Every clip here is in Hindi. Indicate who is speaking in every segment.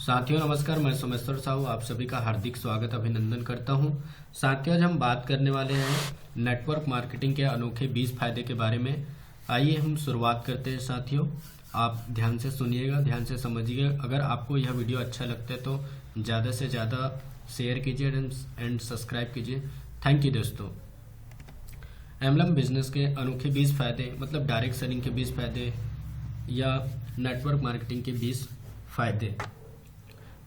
Speaker 1: साथियों नमस्कार, मैं सोमेश्वर साहू आप सभी का हार्दिक स्वागत अभिनंदन करता हूं। साथियों आज हम बात करने वाले हैं नेटवर्क मार्केटिंग के अनोखे 20 फायदे के बारे में। आइए हम शुरुआत करते हैं। साथियों आप ध्यान से सुनिएगा, ध्यान से समझिएगा। अगर आपको यह वीडियो अच्छा लगता है तो ज़्यादा से ज़्यादा शेयर कीजिए एंड सब्सक्राइब कीजिए। थैंक यू दोस्तों। एमएलएम बिजनेस के अनोखे 20 फायदे, मतलब डायरेक्ट सेलिंग के 20 फायदे या नेटवर्क मार्केटिंग के 20 फायदे।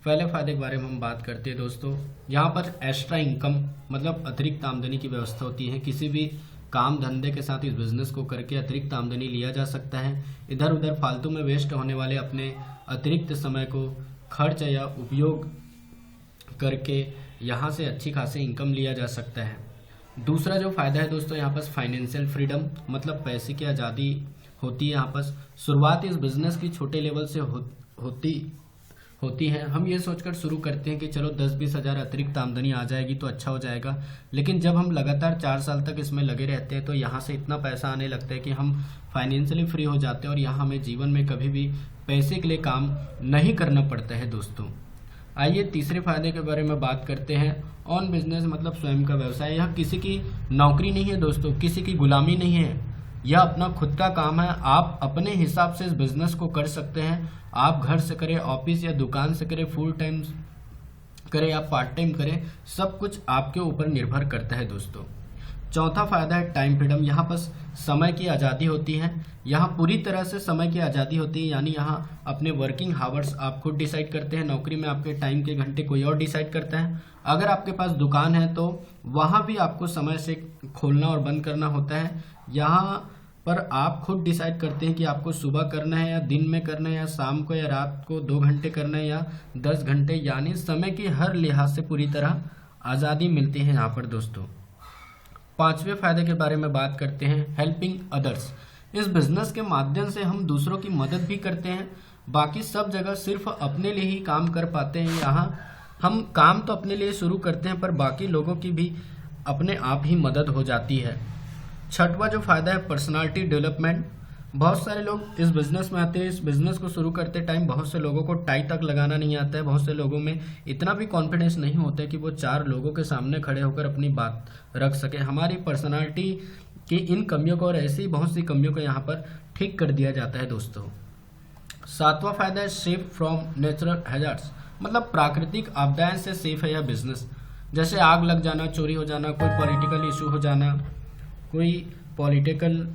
Speaker 1: पहले फायदे के बारे में हम बात करते हैं दोस्तों। यहाँ पर एक्स्ट्रा इनकम मतलब अतिरिक्त आमदनी की व्यवस्था होती है। किसी भी काम धंधे के साथ इस बिजनेस को करके अतिरिक्त आमदनी लिया जा सकता है। इधर उधर फालतू में वेस्ट होने वाले अपने अतिरिक्त समय को खर्च या उपयोग करके यहाँ से अच्छी खासी इनकम लिया जा सकता है। दूसरा जो फायदा है दोस्तों, यहाँ पर फाइनेंशियल फ्रीडम मतलब पैसे की आज़ादी होती है। यहाँ पर शुरुआत इस बिजनेस की छोटे लेवल से होती है। हम ये सोचकर शुरू करते हैं कि चलो 10-20 हज़ार अतिरिक्त आमदनी आ जाएगी तो अच्छा हो जाएगा, लेकिन जब हम लगातार 4 साल तक इसमें लगे रहते हैं तो यहाँ से इतना पैसा आने लगता है कि हम फाइनेंशियली फ्री हो जाते हैं और यहाँ हमें जीवन में कभी भी पैसे के लिए काम नहीं करना पड़ता है दोस्तों। आइए तीसरे फायदे के बारे में बात करते हैं। ऑन बिजनेस मतलब स्वयं का व्यवसाय। यह किसी की नौकरी नहीं है दोस्तों, किसी की गुलामी नहीं है। यह अपना खुद का काम है। आप अपने हिसाब से इस बिजनेस को कर सकते हैं। आप घर से करें, ऑफिस या दुकान से करें, फुल टाइम करें या पार्ट टाइम करें, सब कुछ आपके ऊपर निर्भर करता है दोस्तों। चौथा फायदा है टाइम फ्रीडम। यहाँ पर समय की आज़ादी होती है। यहाँ पूरी तरह से समय की आज़ादी होती है, यानी यहाँ अपने वर्किंग हावर्स आप खुद डिसाइड करते हैं। नौकरी में आपके टाइम के घंटे कोई और डिसाइड करता है। अगर आपके पास दुकान है तो वहाँ भी आपको समय से खोलना और बंद करना होता है। यहाँ पर आप खुद डिसाइड करते हैं कि आपको सुबह करना है या दिन में करना है या शाम को या रात को 2 घंटे करना है या 10 घंटे, यानी समय की हर लिहाज से पूरी तरह आज़ादी मिलती है यहाँ पर दोस्तों। पांचवें फायदे के बारे में बात करते हैं, हेल्पिंग अदर्स। इस बिजनेस के माध्यम से हम दूसरों की मदद भी करते हैं। बाकी सब जगह सिर्फ अपने लिए ही काम कर पाते हैं। यहाँ हम काम तो अपने लिए शुरू करते हैं पर बाकी लोगों की भी अपने आप ही मदद हो जाती है। छठवां जो फायदा है पर्सनालिटी डेवलपमेंट। बहुत सारे लोग इस बिजनेस में आते हैं। इस बिजनेस को शुरू करते टाइम बहुत से लोगों को टाई तक लगाना नहीं आता है। बहुत से लोगों में इतना भी कॉन्फिडेंस नहीं होता है कि वो 4 लोगों के सामने खड़े होकर अपनी बात रख सके। हमारी पर्सनालिटी की इन कमियों को और ऐसी बहुत सी कमियों को यहाँ पर ठीक कर दिया जाता है दोस्तों। सातवां फायदा है सेफ फ्रॉम नेचुरल हैजार्ड्स, मतलब प्राकृतिक आपदाएं से सेफ है यह बिजनेस। जैसे आग लग जाना, चोरी हो जाना, कोई पॉलिटिकल इशू हो जाना, कोई पॉलिटिकल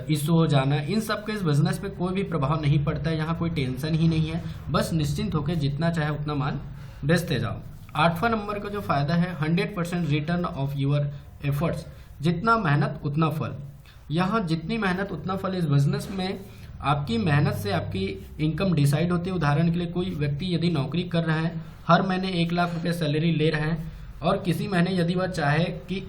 Speaker 1: इशू हो जाना, इन सब के इस बिजनेस पे कोई भी प्रभाव नहीं पड़ता है। यहाँ कोई टेंशन ही नहीं है। बस निश्चिंत होकर जितना चाहे उतना माल बेचते जाओ। 8वां नंबर का जो फायदा है 100% रिटर्न ऑफ योर एफर्ट्स, जितना मेहनत उतना फल। यहाँ जितनी मेहनत उतना फल। इस बिजनेस में आपकी मेहनत से आपकी इनकम डिसाइड होती है। उदाहरण के लिए कोई व्यक्ति यदि नौकरी कर रहा है, हर महीने 1 लाख रुपये सैलरी ले रहा है और किसी महीने यदि वह चाहे कि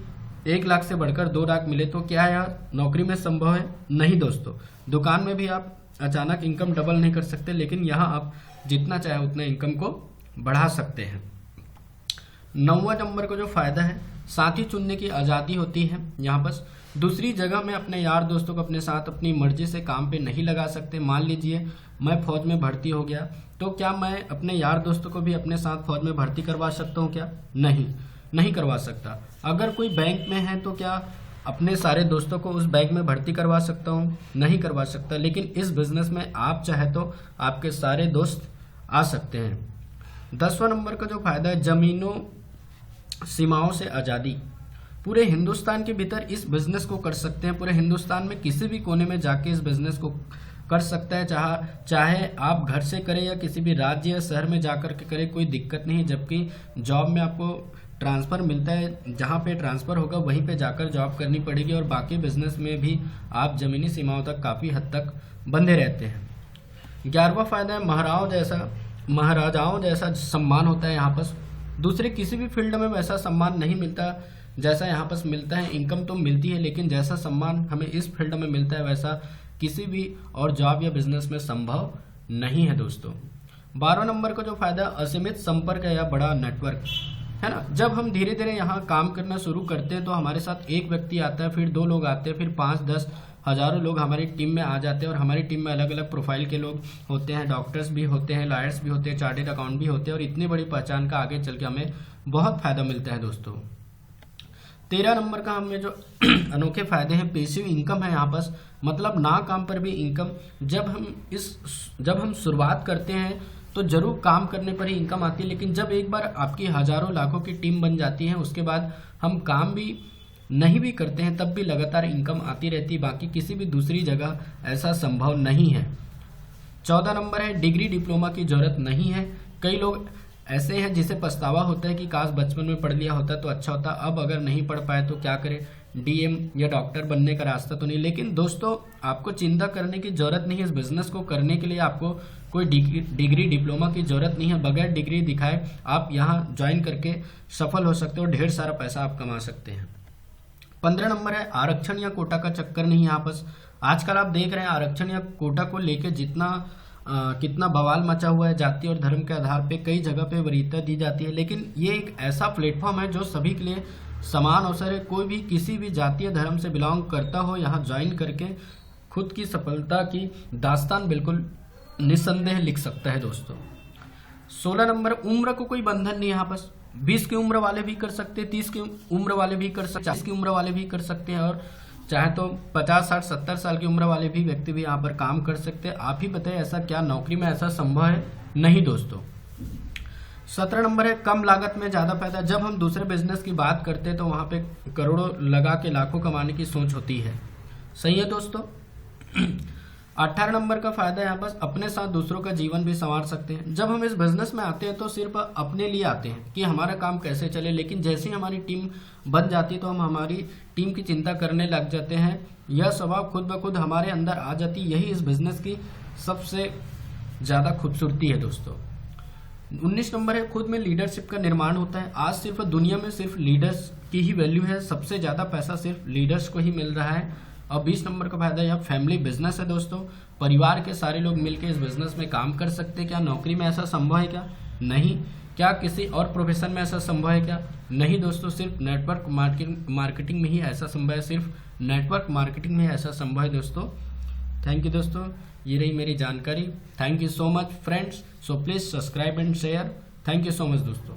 Speaker 1: 1 लाख से बढ़कर 2 लाख मिले, तो क्या यार नौकरी में संभव है? नहीं दोस्तों। दुकान में भी आप अचानक इनकम डबल नहीं कर सकते, लेकिन यहाँ आप जितना चाहे उतना इनकम को बढ़ा सकते हैं। 9वां नंबर का जो फायदा है साथी चुनने की आज़ादी होती है। यहाँ पर दूसरी जगह में अपने यार दोस्तों को अपने साथ अपनी मर्जी से काम पे नहीं लगा सकते। मान लीजिए मैं फौज में भर्ती हो गया, तो क्या मैं अपने यार दोस्तों को भी अपने साथ फौज में भर्ती करवा सकता हूँ? क्या नहीं करवा सकता। अगर कोई बैंक में है तो क्या अपने सारे दोस्तों को उस बैंक में भर्ती करवा सकता हूँ? नहीं करवा सकता। लेकिन इस बिजनेस में आप चाहे तो आपके सारे दोस्त आ सकते हैं। 10वां नंबर का जो फायदा है जमीनों सीमाओं से आज़ादी। पूरे हिंदुस्तान के भीतर इस बिजनेस को कर सकते हैं। पूरे हिंदुस्तान में किसी भी कोने में जाके इस बिजनेस को कर सकता है। चाहे आप घर से करें या किसी भी राज्य या शहर में जाकर के करें, कोई दिक्कत नहीं है। जबकि जॉब में आपको ट्रांसफ़र मिलता है, जहाँ पे ट्रांसफ़र होगा वहीं पे जाकर जॉब करनी पड़ेगी। और बाकी बिजनेस में भी आप ज़मीनी सीमाओं तक काफ़ी हद तक बंधे रहते हैं। 11वां फायदा है महाराजाओं जैसा सम्मान होता है। यहाँ पर दूसरे किसी भी फील्ड में वैसा सम्मान नहीं मिलता जैसा यहाँ पर मिलता है। इनकम तो मिलती है, लेकिन जैसा सम्मान हमें इस फील्ड में मिलता है वैसा किसी भी और जॉब या बिजनेस में संभव नहीं है दोस्तों। 12वां नंबर का जो फायदा असीमित संपर्क या बड़ा नेटवर्क है ना। जब हम धीरे धीरे यहाँ काम करना शुरू करते हैं तो हमारे साथ एक व्यक्ति आता है, फिर 2 लोग आते हैं, फिर 5-10, हज़ारों लोग हमारी टीम में आ जाते हैं और हमारी टीम में अलग अलग प्रोफाइल के लोग होते हैं, डॉक्टर्स भी होते हैं, लॉयर्स भी होते हैं, चार्टेड अकाउंट भी होते हैं और इतनी बड़ी पहचान का आगे चल के हमें बहुत फ़ायदा मिलता है दोस्तों। 13 नंबर का हमें जो अनोखे फायदे हैं, पैसिव इनकम है यहाँ पर, मतलब ना काम पर भी इनकम। जब हम शुरुआत करते हैं तो जरूर काम करने पर ही इनकम आती है, लेकिन जब एक बार आपकी हजारों लाखों की टीम बन जाती है उसके बाद हम काम भी नहीं भी करते हैं तब भी लगातार इनकम आती रहती है, बाकी किसी भी दूसरी जगह ऐसा संभव नहीं है। 14 नंबर है, डिग्री डिप्लोमा की जरूरत नहीं है। कई लोग ऐसे हैं जिसे पछतावा होता है कि काश बचपन में पढ़ लिया होता तो अच्छा होता, अब अगर नहीं पढ़ पाए तो क्या करें, डीएम या डॉक्टर बनने का रास्ता तो नहीं। लेकिन दोस्तों आपको चिंता करने की जरूरत नहीं है, इस बिजनेस को करने के लिए आपको कोई डिग्री डिप्लोमा की जरूरत नहीं है। बगैर डिग्री दिखाए आप यहाँ ज्वाइन करके सफल हो सकते हो, ढेर सारा पैसा आप कमा सकते हैं। 15 नंबर है, आरक्षण या कोटा का चक्कर नहीं है आपस। आजकल आप देख रहे हैं आरक्षण या कोटा को लेकर कितना बवाल मचा हुआ है। जाति और धर्म के आधार पे कई जगह पे वरीयता दी जाती है, लेकिन ये एक ऐसा प्लेटफॉर्म है जो सभी के लिए समान अवसर है। कोई भी किसी भी जातीय धर्म से बिलोंग करता हो, यहाँ ज्वाइन करके खुद की सफलता की दास्तान बिल्कुल निस्संदेह लिख सकता है दोस्तों। 16 नंबर, उम्र को कोई बंधन नहीं है यहाँ पर। 20 की उम्र वाले भी कर सकते हैं, 30 की उम्र वाले भी कर सकते हैं, 40 की उम्र वाले भी कर सकते हैं और चाहे तो 50, 60, 70 साल की उम्र वाले भी व्यक्ति भी यहाँ पर काम कर सकते हैं। आप ही बताइए ऐसा क्या नौकरी में ऐसा संभव है? नहीं दोस्तों। 17 नंबर है, कम लागत में ज्यादा फायदा। जब हम दूसरे बिजनेस की बात करते हैं तो वहां पे करोड़ों लगा के लाखों कमाने की सोच होती है। सही है दोस्तों। 18 नंबर का फायदा यहाँ पर, अपने साथ दूसरों का जीवन भी संवार सकते हैं। जब हम इस बिजनेस में आते हैं तो सिर्फ अपने लिए आते हैं कि हमारा काम कैसे चले, लेकिन जैसे ही हमारी टीम बन जाती है तो हम हमारी टीम की चिंता करने लग जाते हैं। यह स्वभाव खुद ब खुद हमारे अंदर आ जाती है। यही इस बिजनेस की सबसे ज्यादा खूबसूरती है दोस्तों। 19 नंबर है, खुद में लीडरशिप का निर्माण होता है। आज सिर्फ दुनिया में सिर्फ लीडर्स की ही वैल्यू है, सबसे ज्यादा पैसा सिर्फ लीडर्स को ही मिल रहा है। और 20 नंबर का फायदा, यह फैमिली बिजनेस है दोस्तों। परिवार के सारे लोग मिलकर इस बिजनेस में काम कर सकते हैं। क्या नौकरी में ऐसा संभव है? क्या नहीं। क्या किसी और प्रोफेशन में ऐसा संभव है? क्या नहीं दोस्तों। सिर्फ नेटवर्क मार्केटिंग में ही ऐसा संभव है, सिर्फ नेटवर्क मार्केटिंग में ऐसा संभव है दोस्तों। थैंक यू दोस्तों, ये रही मेरी जानकारी। Thank you so much friends. So please subscribe and share. Thank you so much दोस्तों।